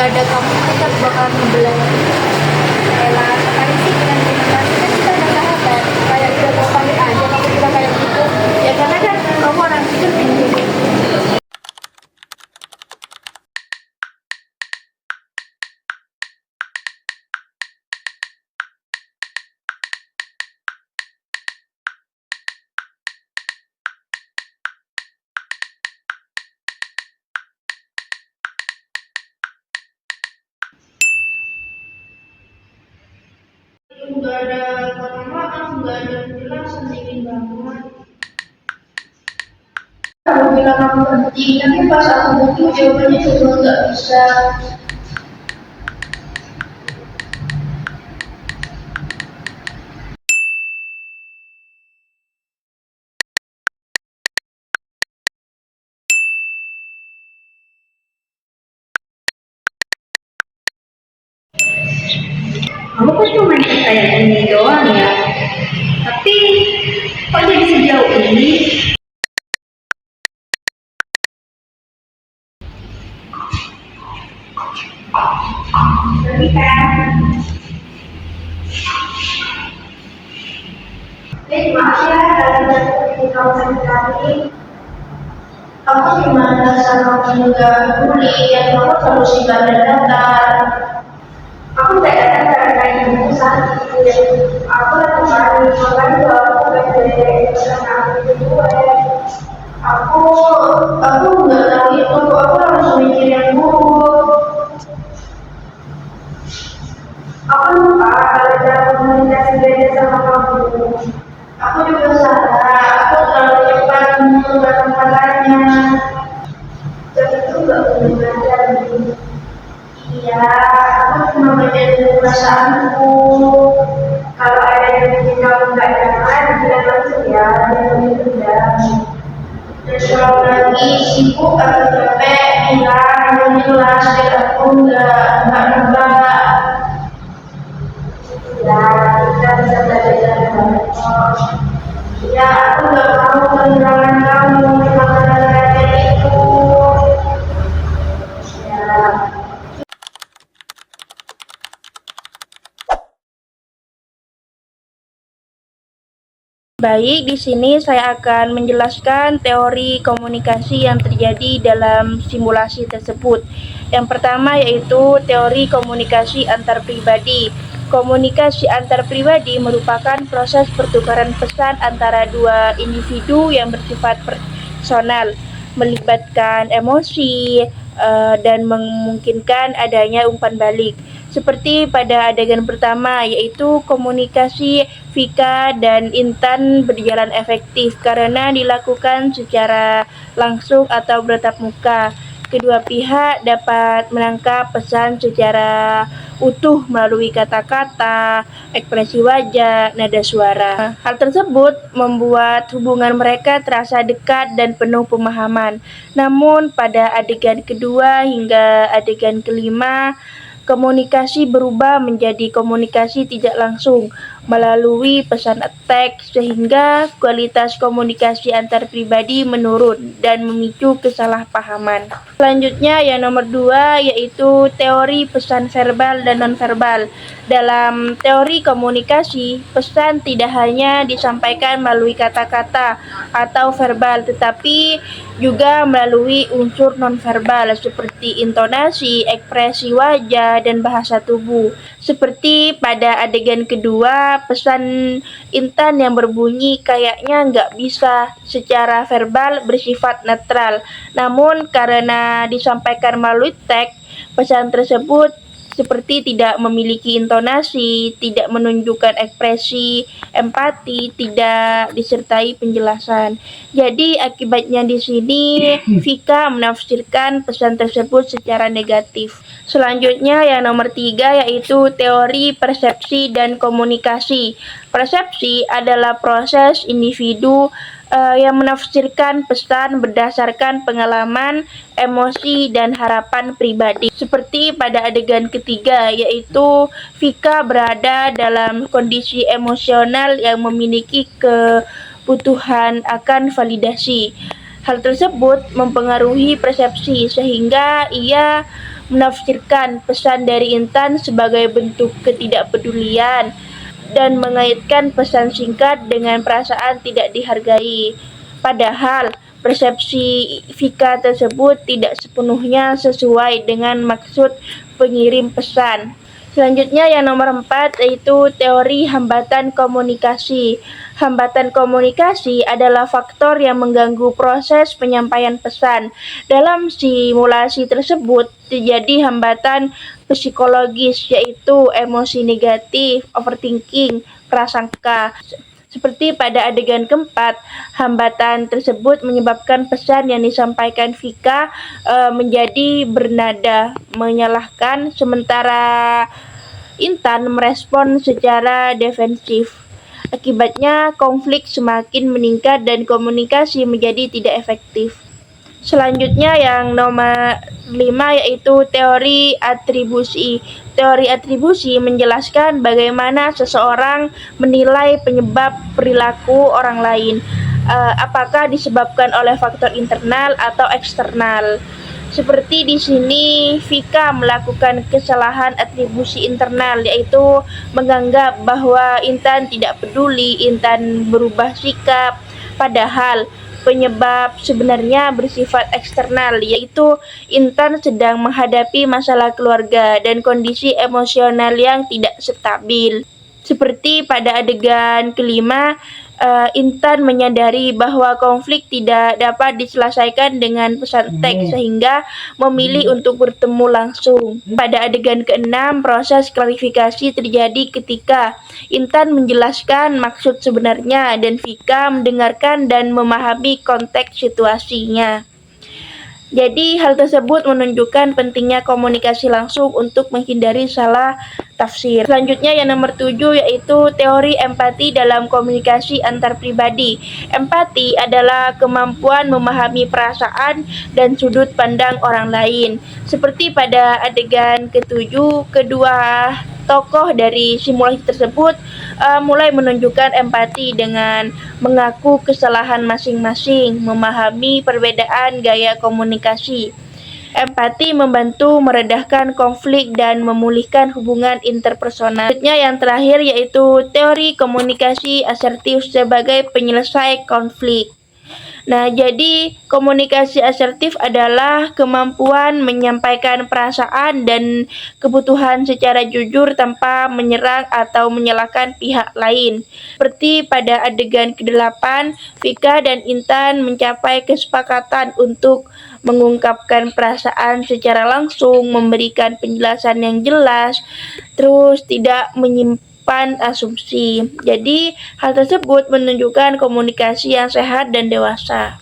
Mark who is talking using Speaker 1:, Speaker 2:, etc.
Speaker 1: ada kamu tetap bakal ngebelah.
Speaker 2: Kayak sekali sih dengan terima kasih kan kita udah sahabat, kayak udah mau pamit aja kamu bilang kayak gitu ya, karena kan kamu orang itu tinggi.
Speaker 1: Nggak ada kata maaf, nggak ada penjelasan, dingin banget. Kamu bilang aku penting, tapi pas aku butuh jawabannya juga nggak bisa. Kamu kan cuma kayak ini doang ya, tapi kok jadi sejauh ini? Tapi kan, maaf ya kalau tidak kamu sakit hati. Aku gimana sama kamu nggak peduli, yang kamu terus ibadah datar. Aku nggak datang karena ibu sakit. Aku datang karena makanya aku nggak dari sama aku berdua. Aku aku nggak tahu itu. Aku langsung mikir yang buruk. Aku lupa kalau cara komunikasi beda sama kamu. Aku juga salah. Aku terlalu cepat menentukan katanya. Jadi itu nggak boleh belajar. Iya, aku cuma menjadi perasaanku. Kalau ada yang bikin kamu nggak nyaman, bilang langsung ya, jangan dipendam. Dan kalau lagi sibuk atau capek, bilang jelas biar aku nggak nambah. Ya, kita bisa belajar dari kamu. Ya, aku nggak mau kehilangan kamu, cuma gara-gara itu. Ya.
Speaker 2: Baik, di sini saya akan menjelaskan teori komunikasi yang terjadi dalam simulasi tersebut. Yang pertama yaitu teori komunikasi antar pribadi. Komunikasi antar pribadi merupakan proses pertukaran pesan antara dua individu yang bersifat personal, melibatkan emosi, dan memungkinkan adanya umpan balik. Seperti pada adegan pertama, yaitu komunikasi Vika dan Intan berjalan efektif karena dilakukan secara langsung atau bertatap muka. Kedua pihak dapat menangkap pesan secara utuh melalui kata-kata, ekspresi wajah, nada suara. Hal tersebut membuat hubungan mereka terasa dekat dan penuh pemahaman. Namun pada adegan kedua hingga adegan kelima, komunikasi berubah menjadi komunikasi tidak langsung melalui pesan teks sehingga kualitas komunikasi antar pribadi menurun dan memicu kesalahpahaman. Selanjutnya yang nomor 2 yaitu teori pesan verbal dan nonverbal. Dalam teori komunikasi, pesan tidak hanya disampaikan melalui kata-kata atau verbal tetapi juga melalui unsur nonverbal seperti intonasi, ekspresi wajah, dan bahasa tubuh. Seperti pada adegan kedua, pesan Intan yang berbunyi kayaknya nggak bisa secara verbal bersifat netral. Namun karena disampaikan melalui teks, pesan tersebut seperti tidak memiliki intonasi, tidak menunjukkan ekspresi, empati, tidak disertai penjelasan. Jadi akibatnya di sini Vika menafsirkan pesan tersebut secara negatif. Selanjutnya yang nomor 3 yaitu teori persepsi dan komunikasi. Persepsi adalah proses individu yang menafsirkan pesan berdasarkan pengalaman, emosi, dan harapan pribadi. Seperti pada adegan ketiga, yaitu Vika berada dalam kondisi emosional yang memiliki kebutuhan akan validasi. Hal tersebut mempengaruhi persepsi sehingga ia menafsirkan pesan dari Intan sebagai bentuk ketidakpedulian dan mengaitkan pesan singkat dengan perasaan tidak dihargai. Padahal persepsi Vika tersebut tidak sepenuhnya sesuai dengan maksud pengirim pesan. Selanjutnya yang nomor 4 yaitu teori hambatan komunikasi. Hambatan komunikasi adalah faktor yang mengganggu proses penyampaian pesan. Dalam simulasi tersebut terjadi hambatan psikologis yaitu emosi negatif, overthinking, prasangka. Seperti pada adegan keempat, hambatan tersebut menyebabkan pesan yang disampaikan Vika menjadi bernada menyalahkan, sementara Intan merespon secara defensif. Akibatnya, konflik semakin meningkat dan komunikasi menjadi tidak efektif. Selanjutnya yang nomor 5 yaitu teori atribusi. Teori atribusi menjelaskan bagaimana seseorang menilai penyebab perilaku orang lain, apakah disebabkan oleh faktor internal atau eksternal. Seperti di sini, Vika melakukan kesalahan atribusi internal, yaitu menganggap bahwa Intan tidak peduli, Intan berubah sikap, padahal penyebab sebenarnya bersifat eksternal, yaitu Intan sedang menghadapi masalah keluarga dan kondisi emosional yang tidak stabil. Seperti pada adegan kelima, Intan menyadari bahwa konflik tidak dapat diselesaikan dengan pesan teks sehingga memilih untuk bertemu langsung. Pada adegan keenam, proses klarifikasi terjadi ketika Intan menjelaskan maksud sebenarnya dan Vika mendengarkan dan memahami konteks situasinya. Jadi hal tersebut menunjukkan pentingnya komunikasi langsung untuk menghindari salah tafsir. Selanjutnya yang nomor 7 yaitu teori empati dalam komunikasi antar pribadi. Empati adalah kemampuan memahami perasaan dan sudut pandang orang lain. Seperti pada adegan ketujuh, kedua tokoh dari simulasi tersebut mulai menunjukkan empati dengan mengaku kesalahan masing-masing, memahami perbedaan gaya komunikasi. Empati membantu meredahkan konflik dan memulihkan hubungan interpersonal. Selanjutnya yang terakhir yaitu teori komunikasi asertif sebagai penyelesai konflik. Nah, jadi komunikasi asertif adalah kemampuan menyampaikan perasaan dan kebutuhan secara jujur tanpa menyerang atau menyalahkan pihak lain. Seperti pada adegan ke-8, Vika dan Intan mencapai kesepakatan untuk mengungkapkan perasaan secara langsung, memberikan penjelasan yang jelas, terus tidak menyimpan asumsi. Jadi, hal tersebut menunjukkan komunikasi yang sehat dan dewasa.